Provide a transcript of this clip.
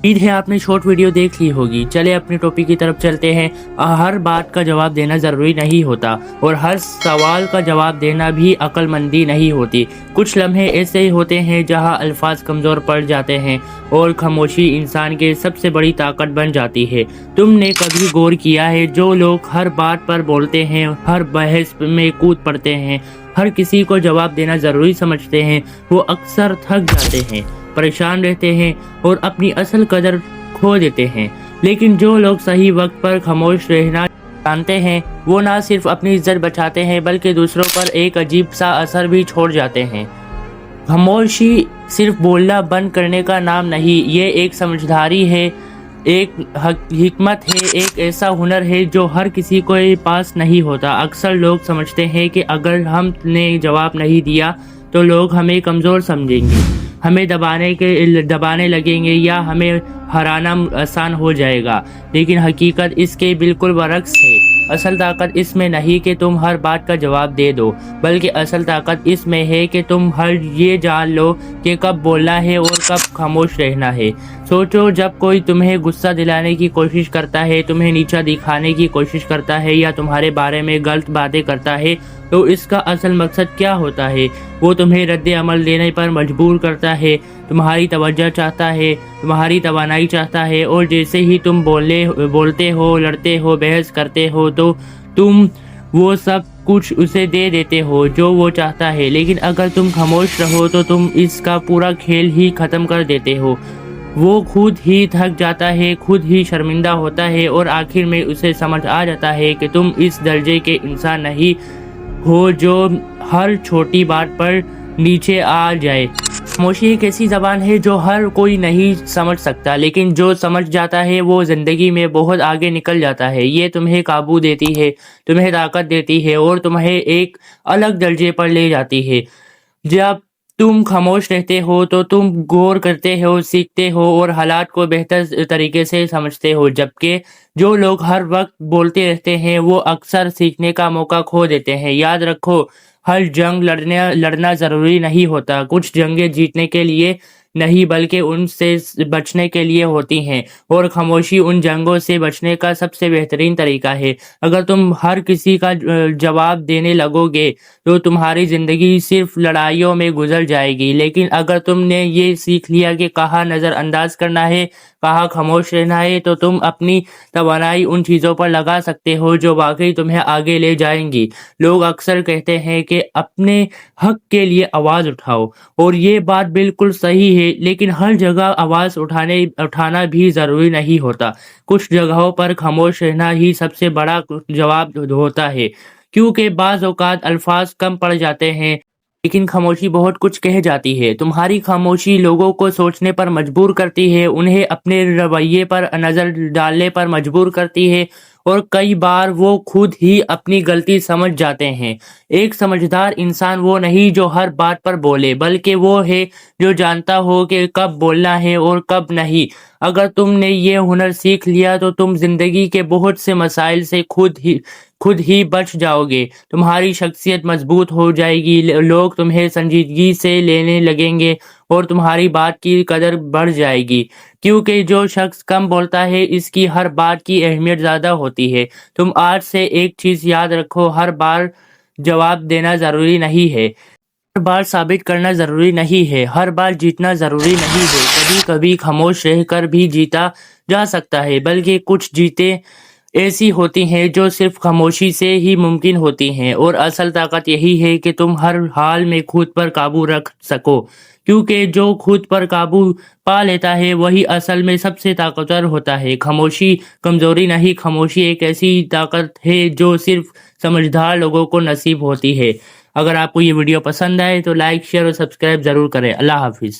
उम्मीद है आपने शॉर्ट वीडियो देख ली होगी। चले अपने टॉपिक की तरफ चलते हैं। हर बात का जवाब देना ज़रूरी नहीं होता और हर सवाल का जवाब देना भी अक्लमंदी नहीं होती। कुछ लम्हे ऐसे ही होते हैं जहां अल्फाज कमज़ोर पड़ जाते हैं और खामोशी इंसान के सबसे बड़ी ताकत बन जाती है। तुमने कभी गौर किया है, जो लोग हर बात पर बोलते हैं, हर बहस में कूद पड़ते हैं, हर किसी को जवाब देना ज़रूरी समझते हैं, वो अक्सर थक जाते हैं, परेशान रहते हैं और अपनी असल कदर खो देते हैं। लेकिन जो लोग सही वक्त पर खामोश रहना जानते हैं, वो ना सिर्फ अपनी इज्जत बचाते हैं बल्कि दूसरों पर एक अजीब सा असर भी छोड़ जाते हैं। खामोशी सिर्फ बोलना बंद करने का नाम नहीं, ये एक समझदारी है, एक हिकमत है, एक ऐसा हुनर है जो हर किसी को पास नहीं होता। अक्सर लोग समझते हैं कि अगर हमने जवाब नहीं दिया तो लोग हमें कमज़ोर समझेंगे, हमें दबाने लगेंगे या हमें हराना आसान हो जाएगा। लेकिन हकीकत इसके बिल्कुल बरक्स है। असल ताकत इसमें नहीं कि तुम हर बात का जवाब दे दो, बल्कि असल ताकत इसमें है कि तुम ये जान लो कि कब बोलना है और कब खामोश रहना है। सोचो, जब कोई तुम्हें गुस्सा दिलाने की कोशिश करता है, तुम्हें नीचा दिखाने की कोशिश करता है या तुम्हारे बारे में गलत बातें करता है, तो इसका असल मकसद क्या होता है? वो तुम्हें रद्द अमल देने पर मजबूर करता है, तुम्हारी तवज्जो चाहता है, तुम्हारी तवानाई चाहता है। और जैसे ही तुम बोलते हो, लड़ते हो, बहस करते हो, तो तुम वो सब कुछ उसे दे देते हो जो वो चाहता है। लेकिन अगर तुम खामोश रहो तो तुम इसका पूरा खेल ही ख़त्म कर देते हो। वो खुद ही थक जाता है, खुद ही शर्मिंदा होता है और आखिर में उसे समझ आ जाता है कि तुम इस दर्जे के इंसान नहीं हो जो हर छोटी बात पर नीचे आ जाए। खामोशी एक ऐसी ज़बान है जो हर कोई नहीं समझ सकता, लेकिन जो समझ जाता है वो ज़िंदगी में बहुत आगे निकल जाता है। ये तुम्हें काबू देती है, तुम्हें ताकत देती है और तुम्हें एक अलग दर्जे पर ले जाती है। जब तुम खामोश रहते हो तो तुम गौर करते हो, सीखते हो और हालात को बेहतर तरीके से समझते हो, जबकि जो लोग हर वक्त बोलते रहते हैं वो अक्सर सीखने का मौका खो देते हैं। याद रखो, हर जंग लड़ना ज़रूरी नहीं होता। कुछ जंगें जीतने के लिए नहीं बल्कि उनसे बचने के लिए होती हैं, और खामोशी उन जंगों से बचने का सबसे बेहतरीन तरीका है। अगर तुम हर किसी का जवाब देने लगोगे तो तुम्हारी ज़िंदगी सिर्फ लड़ाइयों में गुजर जाएगी। लेकिन अगर तुमने ये सीख लिया कि कहाँ नज़रअंदाज करना है, कहाँ खामोश रहना है, तो तुम अपनी तवानाई उन चीज़ों पर लगा सकते हो जो वाकई तुम्हें आगे ले जाएंगी। लोग अक्सर कहते हैं कि अपने हक के लिए आवाज़ उठाओ, और ये बात बिल्कुल सही है, लेकिन हर जगह आवाज़ उठाना भी ज़रूरी नहीं होता। कुछ जगहों पर खामोश रहना ही सबसे बड़ा जवाब होता है, क्योंकि बाज़ औक़ात अल्फाज कम पड़ जाते हैं लेकिन खामोशी बहुत कुछ कह जाती है। तुम्हारी खामोशी लोगों को सोचने पर मजबूर करती है, उन्हें अपने रवैये पर नज़र डालने पर मजबूर करती है और कई बार वो खुद ही अपनी गलती समझ जाते हैं। एक समझदार इंसान वो नहीं जो हर बात पर बोले, बल्कि वो है जो जानता हो कि कब बोलना है और कब नहीं। अगर तुमने ये हुनर सीख लिया तो तुम जिंदगी के बहुत से मसाइल से खुद ही बच जाओगे। तुम्हारी शख्सियत मजबूत हो जाएगी, लोग तुम्हें संजीदगी से लेने लगेंगे और तुम्हारी बात की कदर बढ़ जाएगी, क्योंकि जो शख्स कम बोलता है इसकी हर बात की अहमियत ज़्यादा होती है। तुम आज से एक चीज़ याद रखो, हर बार जवाब देना ज़रूरी नहीं है, हर बार साबित करना ज़रूरी नहीं है, हर बार जीतना ज़रूरी नहीं है। कभी कभी खामोश रहकर भी जीता जा सकता है, बल्कि कुछ जीते ऐसी होती हैं जो सिर्फ खामोशी से ही मुमकिन होती हैं। और असल ताकत यही है कि तुम हर हाल में खुद पर काबू रख सको, क्योंकि जो खुद पर काबू पा लेता है वही असल में सबसे ताकतवर होता है। खामोशी कमज़ोरी नहीं, खामोशी एक ऐसी ताकत है जो सिर्फ समझदार लोगों को नसीब होती है। अगर आपको ये वीडियो पसंद आए तो लाइक, शेयर और सब्सक्राइब ज़रूर करें। अल्लाह हाफिज़।